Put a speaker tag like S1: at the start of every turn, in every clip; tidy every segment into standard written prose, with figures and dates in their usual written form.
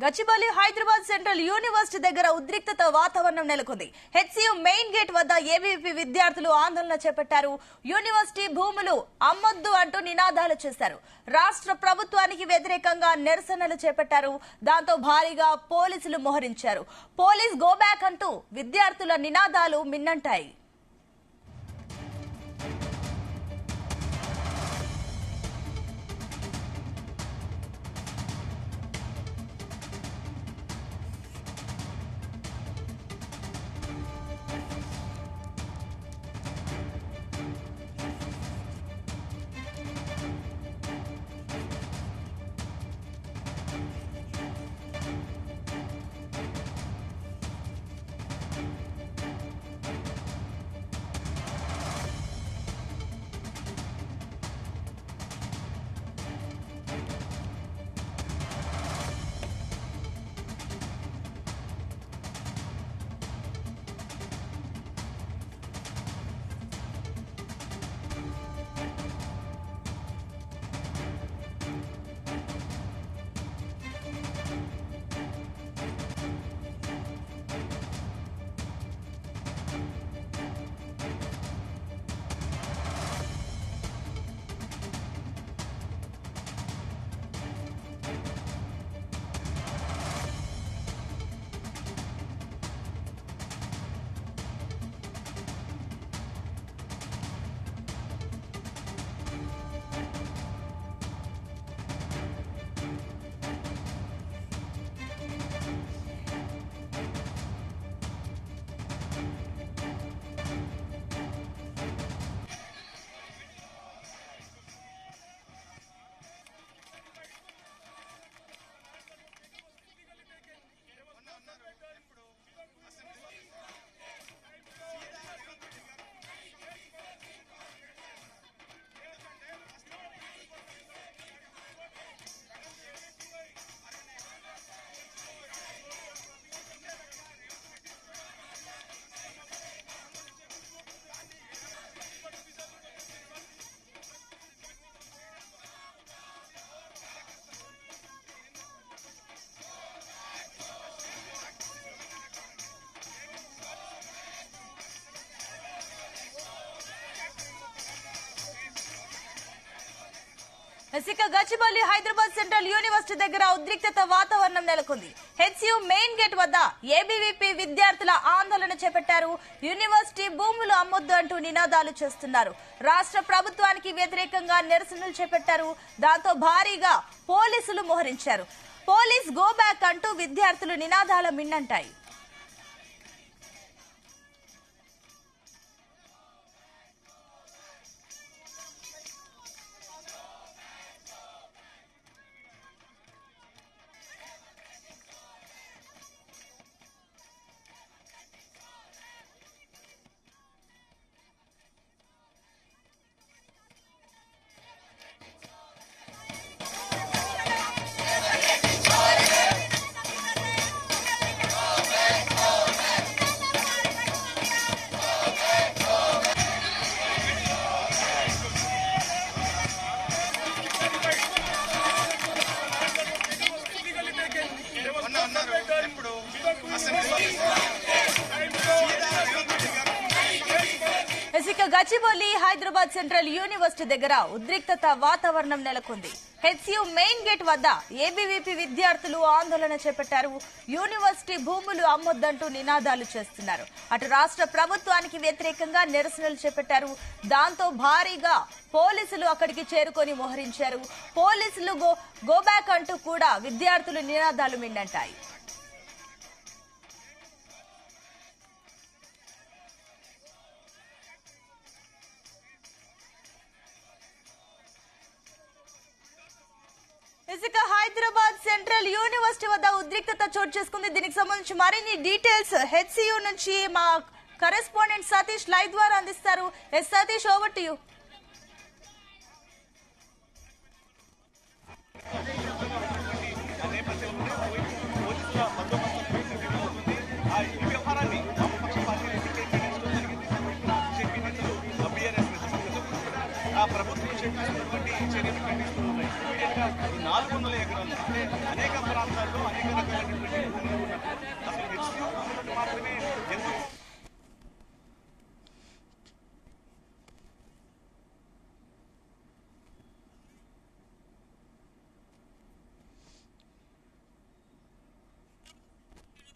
S1: Gachibowli Hyderabad central university దగ్గర ఉద్రిక్తత వాతావరణం నెలకొంది. హెచ్సియు మెయిన్ గేట్ వద్ద ఏబీవీపీ విద్యార్థులు ఆందోళన చేపట్టారు. యూనివర్సిటీ భూములు అమ్మొద్దు అంటూ నినాదాలు చేశారు. రాష్ట్ర ప్రభుత్వానికి వ్యతిరేకంగా నిరసనలు చేపట్టారు. దాంతో భారీగా పోలీసులు మోహరించారు. పోలీస్ గో బ్యాక్ అంటూ విద్యార్థుల నినాదాలు మిన్నంటాయి. గచ్చిబౌలి హైదరాబాద్ సెంట్రల్ యూనివర్సిటీ దగ్గర ఉద్రిక్తత వాతావరణం నెలకొంది. హెచ్సియు మెయిన్ గేట్ వద్ద ఏబీవీపీ విద్యార్థుల ఆందోళన చేపట్టారు. యూనివర్సిటీ భూములు అమ్మొద్దు అంటూ నినాదాలు చేస్తున్నారు. రాష్ట్ర ప్రభుత్వానికి వ్యతిరేకంగా నిరసనలు చేపట్టారు. దాంతో భారీగా పోలీసులు మోహరించారు. పోలీస్ గో బ్యాక్ అంటూ విద్యార్థులు నినాదాలు మిన్నంటాయి. గచ్చిబౌలి హైదరాబాద్ సెంట్రల్ యూనివర్సిటీ దగ్గర ఉద్రిక్తత వాతావరణం నెలకొంది. హెచ్సియు మెయిన్ గేట్ వద్ద ఏబీవీపీ విద్యార్థులు ఆందోళన చేపట్టారు. యూనివర్సిటీ భూములు అమ్మొద్దంటూ నినాదాలు చేస్తున్నారు. అటు రాష్ట్ర ప్రభుత్వానికి వ్యతిరేకంగా నిరసనలు చేపట్టారు. దాంతో భారీగా పోలీసులు అక్కడికి చేరుకొని మోహరించారు. పోలీసులు గో బ్యాక్ అంటూ కూడా విద్యార్థులు నినాదాలు మిన్నంటాయి. హైదరాబాద్ సెంట్రల్ యూనివర్సిటీ వద్ద ఉద్రిక్తత చోటు చేసుకుంది. దీనికి సంబంధించి మరిన్ని డీటెయిల్స్ హెచ్సియు నుంచి మా కరెస్పాండెంట్ సతీష్ లైవ్ ద్వారా అందిస్తారు. Satish, over to you.
S2: ప్రభుత్వం చేస్తున్నటువంటి చర్యలు ఖండిస్తూ ఉన్నాయి. ఇమీడియట్ గా 400 ఎకరాలు అంటే అనేక ప్రాంతాల్లో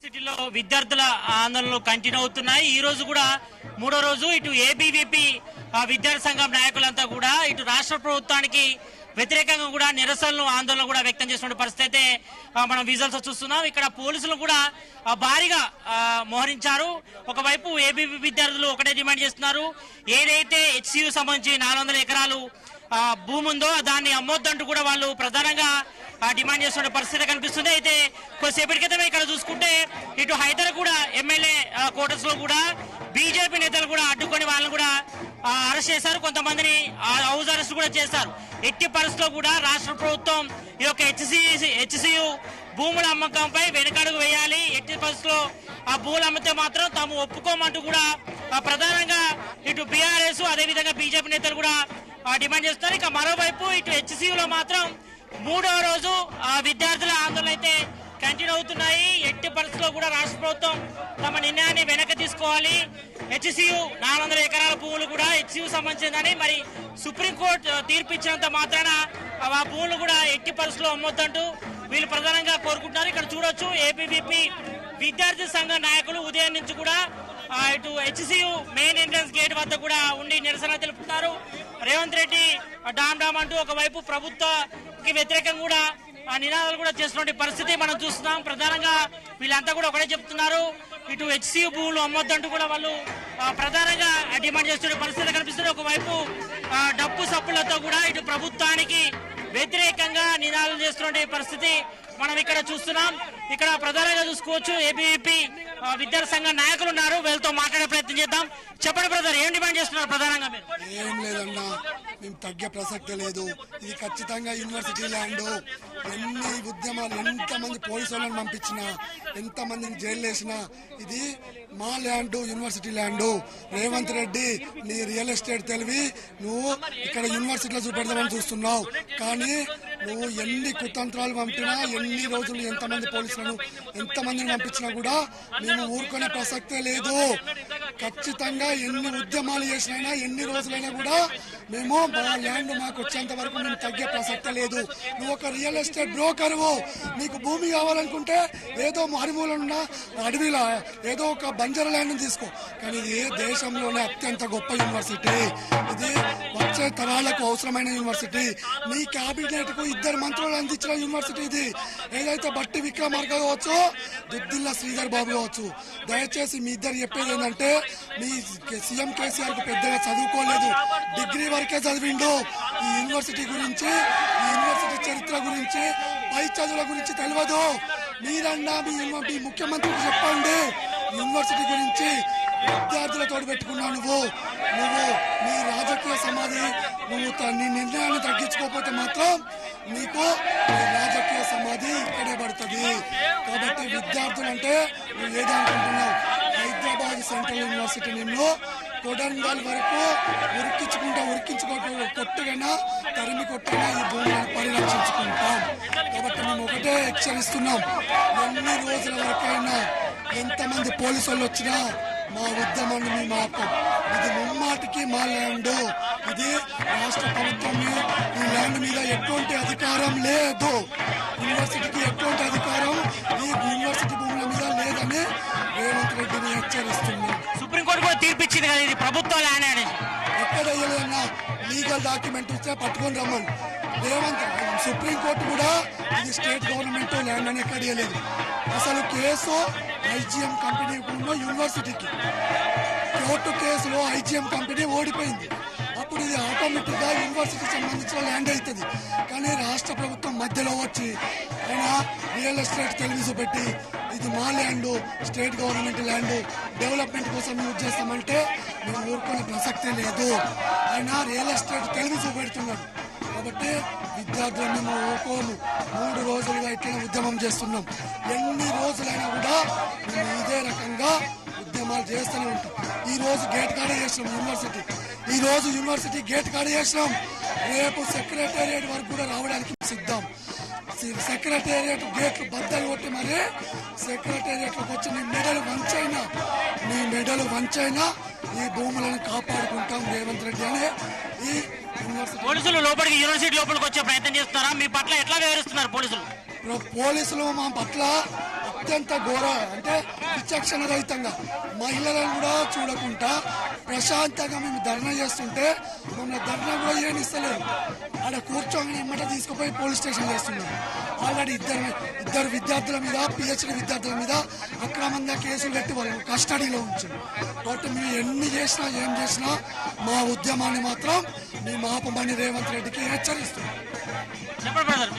S2: సిటీలో విద్యార్థుల ఆందోళనలు కంటిన్యూ అవుతున్నాయి. ఈ రోజు కూడా మూడో రోజు ఇటు ఏబీవీపీ విద్యార్థి సంఘం నాయకులంతా కూడా ఇటు రాష్ట్ర ప్రభుత్వానికి వ్యతిరేకంగా కూడా నిరసనలు ఆందోళన కూడా వ్యక్తం చేసిన పరిస్థితి అయితే మనం విజువల్స్ చూస్తున్నాం. ఇక్కడ పోలీసులు కూడా భారీగా మోహరించారు. ఒకవైపు ఏబీవీ విద్యార్థులు ఒకటే డిమాండ్ చేస్తున్నారు, ఏదైతే హెచ్సియు సంబంధించి 400 ఎకరాలు భూమి ఉందో దాన్ని అమ్మొద్దంటూ కూడా వాళ్ళు ప్రధానంగా డిమాండ్ చేస్తున్న పరిస్థితి కనిపిస్తుంది. అయితే కొద్దిసేపటి క్రితమే ఇక్కడ చూసుకుంటే ఇటు హైదరాబాద్ ఎమ్మెల్యే క్వార్టర్స్ లో కూడా బీజేపీ నేతలు కూడా అడ్డుకొని వాళ్ళని కూడా అరెస్ట్ చేశారు. కొంతమందిని హౌస్ అరెస్ట్ కూడా చేశారు. ఎట్టి పరిస్థితుల్లో కూడా రాష్ట్ర ప్రభుత్వం ఈ యొక్క హెచ్సియు భూముల అమ్మకంపై వెనుకడుగు వేయాలి. ఎట్టి పరిస్థితుల్లో ఆ భూములు అమ్మితే మాత్రం తాము ఒప్పుకోమంటూ కూడా ప్రధానంగా ఇటు బీఆర్ఎస్ అదేవిధంగా బీజేపీ నేతలు కూడా డిమాండ్ చేస్తున్నారు. ఇక మరోవైపు ఇటు హెచ్సియులో మాత్రం మూడవ రోజు విద్యార్థుల ఆందోళన అయితే కంటిన్యూ అవుతున్నాయి. ఎట్టి పరిస్థితుల్లో కూడా రాష్ట్ర ప్రభుత్వం తమ నిర్ణయాన్ని వెనక్కి తీసుకోవాలి. హెచ్సియు 400 ఎకరాల భూములు కూడా హెచ్సియు సంబంధించిందని మరి సుప్రీంకోర్టు తీర్పు ఇచ్చినంత మాత్రాన ఆ భూములు కూడా ఎట్టి పరిస్థితుల్లో అమ్మొద్దంటూ వీళ్ళు ప్రధానంగా కోరుకుంటున్నారు. ఇక్కడ చూడొచ్చు ఏబీవీపీ విద్యార్థి సంఘ నాయకులు ఉదయం నుంచి కూడా ఇటు హెచ్సియు మెయిన్ ఎంట్రన్స్ గేట్ వద్ద కూడా ఉండి నిరసన తెలుపుతున్నారు. రేవంత్ రెడ్డి డామ్ డామ్ అంటూ ఒకవైపు ప్రభుత్వకి వ్యతిరేకంగా కూడా నినాదాలు కూడా చేస్తున్న పరిస్థితి మనం చూస్తున్నాం. ప్రధానంగా వీళ్ళంతా కూడా ఒకటే చెప్తున్నారు, ఇటు హెచ్సియు భూములు అమ్మొద్దంటూ కూడా వాళ్ళు ప్రధానంగా డిమాండ్ చేస్తున్న పరిస్థితి కనిపిస్తుంది. ఒకవైపు డప్పు సప్పులతో కూడా ఇటు ప్రభుత్వానికి వ్యతిరేకంగా నినాదాలు చేస్తున్న పరిస్థితి మనం ఇక్కడ చూస్తున్నాం. ఇక్కడ ప్రధానంగా చూసుకోవచ్చు ఏబీవీపీ విద్యార్థి సంఘ నాయకులు ఉన్నారు, వీళ్ళతో మాట్లాడే ప్రయత్నం చేద్దాం. చెప్పండి బ్రదర్, ఏం డిమాండ్ చేస్తున్నారు ప్రధానంగా?
S3: ఏం లేదన్నా, మేము తగ్గే ప్రసక్తే లేదు. ఇది ఖచ్చితంగా యూనివర్సిటీ ల్యాండ్. ఎన్ని ఉద్యమాలు, ఎంతమంది పోలీసు వాళ్ళని పంపించినా, ఎంతమందిని జైలు వేసినా ఇది మా land, university land. Revanth Reddy నీ రియల్ ఎస్టేట్ తెలివి నువ్వు ఇక్కడ యూనివర్సిటీలో చూపెడదామని చూస్తున్నావు. కానీ నువ్వు ఎన్ని కుతంత్రాలు పంపినా, ఎన్ని రోజులు ఎంతమంది పోలీసులను ఎంతమందిని పంపించినా కూడా మేము ఊరుకునే ప్రసక్తే లేదు. ఖచ్చితంగా ఎన్ని ఉద్యమాలు చేసినా, ఎన్ని రోజులైనా కూడా మేము మా ల్యాండ్ మాకు వచ్చేంత వరకు మేము తగ్గే ప్రసక్తే లేదు. నువ్వు ఒక రియల్ ఎస్టేట్ బ్రోకర్వు, నీకు భూమి కావాలనుకుంటే ఏదో మారుమూలన్న అడవిలో ఏదో ఒక బంజర్ ల్యాండ్ తీసుకో. కానీ ఇది దేశంలోనే అత్యంత గొప్ప యూనివర్సిటీ. ఇది వచ్చే తరాలకు అవసరమైన యూనివర్సిటీ. నీ క్యాబినెట్ కు 2 మంత్రులు అందించిన యూనివర్సిటీ ఇది. ఏదైతే బట్టి విక్రమార్క కావచ్చు, దుద్దిల్ల శ్రీధర్ బాబు కావచ్చు, దయచేసి మీ ఇద్దరు చెప్పేది ఏంటంటే మీ సీఎం కేసీఆర్ కు పెద్దగా చదువుకోలేదు, డిగ్రీ వరకే చదివిండు. ఈ యూనివర్సిటీ గురించి, ఈ యూనివర్సిటీ చరిత్ర గురించి, పై చదువుల గురించి తెలియదు. మీరన్నా మీ ముఖ్యమంత్రికి చెప్పండి యూనివర్సిటీ గురించి. విద్యార్థులతో పెట్టుకున్నావు నువ్వు నీ రాజకీయ సమాధి. నువ్వు నీ నిర్ణయాన్ని తగ్గించుకోకపోతే మాత్రం నీకు రాజకీయ సమాధి ఇక్కడే పడుతుంది. కాబట్టి విద్యార్థులు అంటే నువ్వు ఏదనుకుంటున్నావు? హైదరాబాద్ సెంట్రల్ యూనివర్సిటీ నిన్ను కొడంగల్ వరకు కొట్టుకైనా తరిమి కొట్టినా ఈ భూములను పరిరక్షించుకుంటాం. కాబట్టి మేము ఒకటే హెచ్చరిస్తున్నాం, ఎన్ని రోజుల వరకైనా ఎంతమంది పోలీసు వాళ్ళు వచ్చినా మా ఉద్యమాన్ని మేము ఆపం. ఇది ముమ్మాటికి మా ల్యాండ్. ఇది రాష్ట్ర ప్రభుత్వం ఈ ల్యాండ్ మీద ఎటువంటి అధికారం లేదు. యూనివర్సిటీకి ఎటువంటి అధికారం ఈ యూనివర్సిటీ భూముల మీద లేదని రేవంత్ రెడ్డిని హెచ్చరిస్తున్నాం.
S2: సుప్రీంకోర్టు కూడా తీర్పిచ్చింది కదా, ఇది ప్రభుత్వ ల్యాండ్ అనేది.
S3: ఎక్కడ ఏదైనా లీగల్ డాక్యుమెంట్ ఇస్తే పట్టుకొని రమ్మని రేవంత్. సుప్రీంకోర్టు కూడా ఇది స్టేట్ గవర్నమెంట్ ల్యాండ్ అని ఎక్కడ ఇవ్వలేదు. అసలు కేసు ఐజీఎం కంపెనీ ఉన్న యూనివర్సిటీకి, కోర్టు కేసులో ఐజీఎం కంపెనీ ఓడిపోయింది. అప్పుడు ఇది ఆటోమేటిక్ గా యూనివర్సిటీకి సంబంధించిన ల్యాండ్ అవుతుంది. కానీ రాష్ట్ర ప్రభుత్వం మధ్యలో వచ్చి ఆయన రియల్ ఎస్టేట్ తెలివి పెట్టి ఇది మా land, state government land, development కోసం యూజ్ చేస్తామంటే మేము ఊరుకునే ప్రసక్తే లేదు. ఆయన రియల్ ఎస్టేట్ తెలివి చూపెడుతున్నాడు. కాబట్టి విద్యార్థులను మేము ఊరుకోము. 3 రోజులుగా ఇట్లనే ఉద్యమం చేస్తున్నాం. ఎన్ని రోజులైనా కూడా మేము ఇదే రకంగా ఉద్యమాలు చేస్తూనే ఉంటాం. ఈ రోజు గేట్ కాడ చేసినాం యూనివర్సిటీ. ఈ రోజు యూనివర్సిటీ గేట్ కాడ చేసినాం. రేపు సెక్రటేరియట్ వరకు కూడా రావడానికి సిద్ధం. సెక్రటేరియట్ గేట్లు బద్దలు కొట్టి మరి సెక్రటేరియట్లోకి వచ్చి నీ మెడలు వంచైనా ఈ భూములను కాపాడుకుంటాం రేవంత్ రెడ్డి అనే ఈ యూనివర్సిటీ.
S2: పోలీసులు యూనివర్సిటీ లోపలికి వచ్చే ప్రయత్నం చేస్తున్నారా? మీ పట్ల ఎట్లా వ్యవహరిస్తున్నారు పోలీసులు?
S3: పోలీసులు మా పట్ల అత్యంత ఘోర అంటే విచక్షణ రహితంగా మహిళలను కూడా చూడకుండా ప్రశాంతంగా మేము ధర్నా చేస్తుంటే మమ్మల్ని ధర్నా కూడా ఏనిస్తలేరు. ఆడ కూర్చొని ఎమ్మట తీసుకుపోయి పోలీస్ స్టేషన్ చేస్తున్నారు. ఆల్రెడీ ఇద్దరు విద్యార్థుల మీద పిహెచ్డి విద్యార్థుల మీద అక్రమంగా కేసులు కట్టి వాళ్ళు కస్టడీలో ఉంచారు. కాబట్టి మేము ఎన్ని చేసినా ఏం చేసినా మా ఉద్యమాన్ని మాత్రం మేము ఆపమని రేవంత్ రెడ్డికి హెచ్చరిస్తున్నాం.
S2: చెప్పండి బ్రదర్.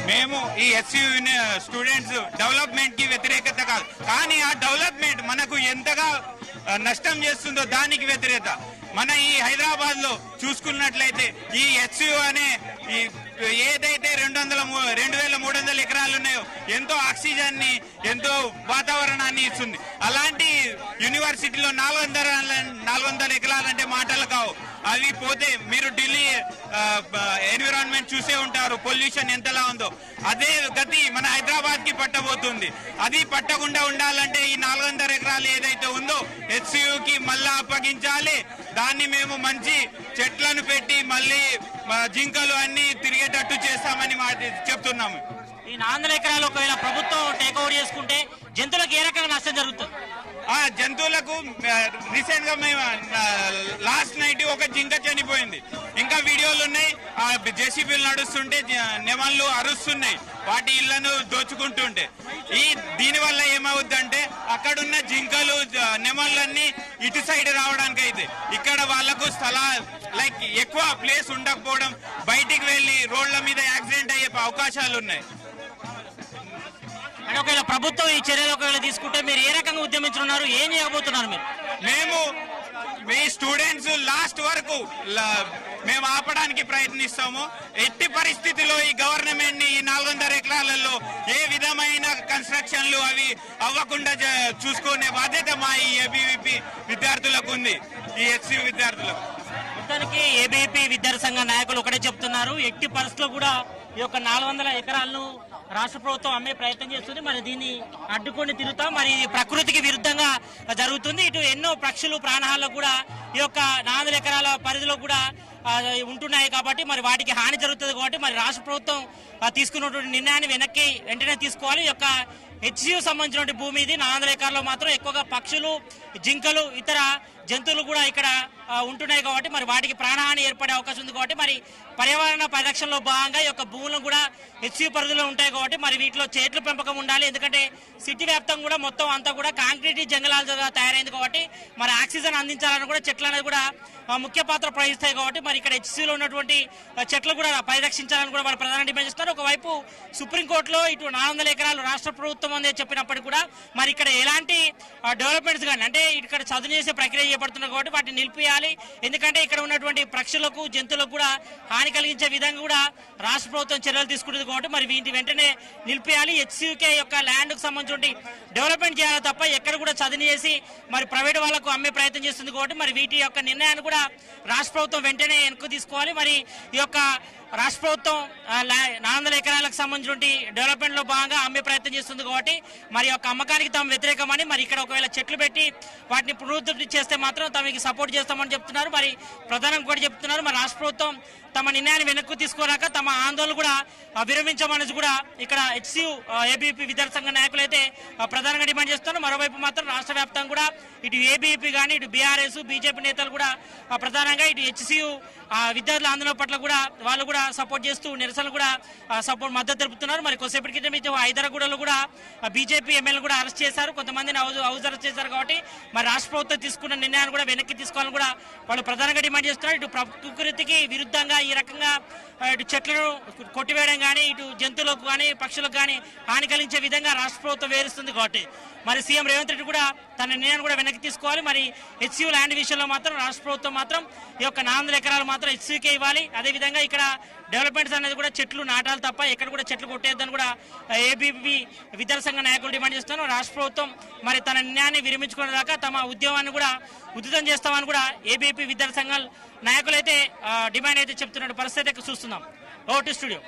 S4: మేము ఈ ఎస్యూ స్టూడెంట్స్ డెవలప్మెంట్ కి వ్యతిరేకత కాదు, కానీ ఆ డెవలప్మెంట్ మనకు ఎంతగా నష్టం చేస్తుందో దానికి వ్యతిరేకత. మన ఈ హైదరాబాద్ లో చూసుకున్నట్లయితే ఈ ఎస్యూ అనే ఈ ఏదైతే 2,300 ఎకరాలు ఉన్నాయో ఎంతో ఆక్సిజన్ ని ఎంతో వాతావరణాన్ని ఇస్తుంది. అలాంటి యూనివర్సిటీలో 400 ఎకరాలంటే మాటలు కావు. అవి పోతే మీరు ఢిల్లీ ఎన్విరాన్మెంట్ చూసే ఉంటారు, పొల్యూషన్ ఎంతలా ఉందో. అదే గతి మన హైదరాబాద్ కి పట్టబోతుంది. అది పట్టకుండా ఉండాలంటే ఈ 400 ఎకరాలు ఏదైతే ఉందో హెచ్సియుకి మళ్ళా అప్పగించాలి. దాన్ని మేము మంచి చెట్లను పెట్టి మళ్ళీ జింకలు అన్ని తిరిగేటట్టు చేస్తామని చెప్తున్నాము.
S2: ఈ 400 ఎకరాలు ఒకవేళ ప్రభుత్వం టేక్ ఓవర్ చేసుకుంటే జంతువులకు ఏ రకంగా నష్టం జరుగుతుంది?
S4: జంతువులకు రీసెంట్ గా మేము లాస్ట్ నైట్ ఒక జింక చనిపోయింది. ఇంకా వీడియోలు ఉన్నాయి. జేసీబీలు నడుస్తుంటే నెమళ్ళు అరుస్తున్నాయి, వాటి ఇళ్లను దోచుకుంటుంటే. దీని వల్ల ఏమవుద్దంటే అక్కడున్న జింకలు నెమళ్ళన్నీ ఇటు సైడ్ రావడానికి అయితే ఇక్కడ వాళ్లకు లైక్ ఎక్కువ ప్లేస్ ఉండకపోవడం, బయటికి వెళ్లి రోడ్ల మీద యాక్సిడెంట్ అయ్యే అవకాశాలు ఉన్నాయి.
S2: ఒకవేళ ప్రభుత్వం ఈ చర్యలు ఒకవేళ తీసుకుంటే మీరు ఏ రకంగా ఉద్యమించున్నారు, ఏం చేయబోతున్నారు మీరు?
S4: మేము మీ స్టూడెంట్స్ లాస్ట్ వరకు మేము ఆపడానికి ప్రయత్నిస్తాము. ఎట్టి పరిస్థితిలో ఈ గవర్నమెంట్ ని ఈ 400 ఎకరాలలో ఏ విధమైన కన్స్ట్రక్షన్లు అవి అవ్వకుండా చూసుకునే బాధ్యత మా ఈ ఏబీవీపీ విద్యార్థులకు ఉంది, ఈ ఎస్యూ విద్యార్థులకు.
S2: మొత్తానికి ఏబీవీపీ విద్యార్థి సంఘ నాయకులు ఒకటే చెప్తున్నారు, ఎట్టి పరిస్థితుల్లో కూడా ఈ యొక్క 400 ఎకరాలను రాష్ట్ర ప్రభుత్వం అమ్మే ప్రయత్నం చేస్తుంది. మరి దీన్ని అడ్డుకొని తిరుగుతాం. మరి ఇది ప్రకృతికి విరుద్ధంగా జరుగుతుంది. ఇటు ఎన్నో పక్షులు ప్రాణహాల్లో కూడా ఈ యొక్క 400 ఎకరాల పరిధిలో కూడా ఉంటున్నాయి కాబట్టి మరి వాటికి హాని జరుగుతుంది. కాబట్టి మరి రాష్ట్ర ప్రభుత్వం తీసుకున్నటువంటి నిర్ణయాన్ని వెంటనే తీసుకోవాలి. ఈ యొక్క హెచ్సియు సంబంధించిన భూమి ఇది 400 ఎకరాల్లో మాత్రం ఎక్కువగా పక్షులు, జింకలు, ఇతర జంతువులు కూడా ఇక్కడ ఉంటున్నాయి కాబట్టి మరి వాటికి ప్రాణహాని ఏర్పడే అవకాశం ఉంది. కాబట్టి మరి పర్యావరణ పరిరక్షణలో భాగంగా ఈ యొక్క భూములను కూడా హెచ్సియు పరిధిలో ఉంటాయి కాబట్టి మరి వీటిలో చెట్ల పెంపకం ఉండాలి. ఎందుకంటే సిటీ వ్యాప్తంగా కూడా మొత్తం అంతా కూడా కాంక్రీట్ జంగలాలుగా తయారైంది కాబట్టి మరి ఆక్సిజన్ అందించాలని కూడా చెట్లు అనేది కూడా ముఖ్య పాత్ర ప్రవహిస్తాయి. కాబట్టి మరి ఇక్కడ హెచ్సియులో ఉన్నటువంటి చెట్లు కూడా పరిరక్షించాలని కూడా వాళ్ళు ప్రధాన డిమాండ్ చేస్తున్నారు. ఒకవైపు సుప్రీంకోర్టులో ఇటు 400 ఎకరాలు రాష్ట్ర ప్రభుత్వం అనేది చెప్పినప్పటికీ కూడా మరి ఇక్కడ ఎలాంటి డెవలప్మెంట్స్ కానీ అంటే ఇక్కడ చదువు చేసే ప్రక్రియ చేపడుతున్నారు కాబట్టి వాటిని నిలిపియాలి. ఎందుకంటే ఇక్కడ ఉన్నటువంటి పక్షులకు, జంతువులకు కూడా హాని కలిగించే విధంగా కూడా రాష్ట్ర ప్రభుత్వం చర్యలు తీసుకుంటుంది కాబట్టి మరి వీటి వెంటనే నిలిపియాలి. హెచ్సియుకే యొక్క ల్యాండ్ కు సంబంధించి డెవలప్మెంట్ చేయాలి తప్ప ఎక్కడ కూడా చదువు చేసి మరి ప్రైవేట్ వాళ్లకు అమ్మే ప్రయత్నం చేస్తుంది కాబట్టి మరి వీటి యొక్క నిర్ణయాన్ని కూడా రాష్ట్ర ప్రభుత్వం వెంటనే వెనక్కి తీసుకోవాలి. మరి ఈ యొక్క రాష్ట్ర ప్రభుత్వం 400 ఎకరాలకు సంబంధించిన డెవలప్మెంట్ లో భాగంగా అమ్మే ప్రయత్నం చేస్తుంది కాబట్టి మరి యొక్క అమ్మకానికి తాము వ్యతిరేకమని మరి ఇక్కడ ఒకవేళ చెట్లు పెట్టి వాటిని పునరుద్ధరణ చేస్తే మాత్రం తమకి సపోర్ట్ చేస్తామని చెప్తున్నారు. మరి ప్రధానంగా కూడా చెప్తున్నారు మరి రాష్ట్ర ప్రభుత్వం తమ నిర్ణయాన్ని వెనక్కు తీసుకోరాక తమ ఆందోళన కూడా విరమించమనేసి కూడా ఇక్కడ హెచ్సియు ఏబీవీపీ విద్యార్థి సంఘ నాయకులు అయితే ప్రధానంగా డిమాండ్ చేస్తున్నారు. మరోవైపు మాత్రం రాష్ట్ర వ్యాప్తంగా కూడా ఇటు ఏబీవీపీ కానీ ఇటు బీఆర్ఎస్, బీజేపీ నేతలు కూడా ప్రధానంగా ఇటు హెచ్సియు విద్యార్థుల ఆందోళన పట్ల కూడా వాళ్ళు కూడా సపోర్ట్ చేస్తూ నిరసనలు కూడా సపోర్ట్ మద్దతు తెలుపుతున్నారు. మరి కొద్దిసేపటి క్రితం ఇటు హైదరాబాద్లో కూడా బీజేపీ ఎమ్మెల్యేలు కూడా అరెస్ట్ చేశారు, కొంతమందిని హౌస్ అరెస్ట్ చేశారు. కాబట్టి మరి రాష్ట్ర ప్రభుత్వం తీసుకున్న నిర్ణయాన్ని కూడా వెనక్కి తీసుకోవాలని కూడా వాళ్ళు ప్రధానంగా డిమాండ్ చేస్తున్నారు. ఇటు ప్రకృతికి విరుద్ధంగా ఈ రకంగా ఇటు చెట్లను కొట్టివేయడం కానీ ఇటు జంతువులకు కానీ పక్షులకు కానీ హాని కలిగించే విధంగా రాష్ట్ర ప్రభుత్వం వేరుస్తుంది. కాబట్టి మరి సీఎం రేవంత్ రెడ్డి కూడా తన నిర్ణయాన్ని కూడా వెనక్కి తీసుకోవాలి. మరి హెచ్సియు ల్యాండ్ విషయంలో మాత్రం రాష్ట్ర ప్రభుత్వం మాత్రం ఈ యొక్క 400 ఎకరాలు మాత్రం హెచ్సియుకే ఇవ్వాలి. అదేవిధంగా ఇక్కడ డెవలప్మెంట్స్ అనేది కూడా చెట్లు నాటాలి తప్ప ఎక్కడ కూడా చెట్లు కొట్టేద్దని కూడా ఏబీవీ విద్యార్థి సంఘ నాయకులు డిమాండ్ చేస్తున్నారు. రాష్ట్ర ప్రభుత్వం మరి తన నిర్ణయాన్ని విరమించుకునే దాకా తమ ఉద్యమాన్ని కూడా ఉధృతం చేస్తామని కూడా ఏబీవీ విద్యార్థి సంఘాల నాయకులు అయితే డిమాండ్ అయితే చెప్తున్న పరిస్థితి చూస్తున్నాం. Over to studio.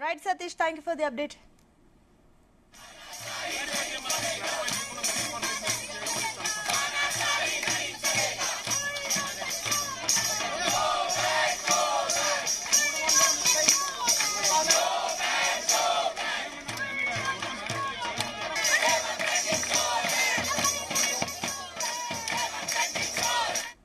S1: Right Satish, thank you for the update.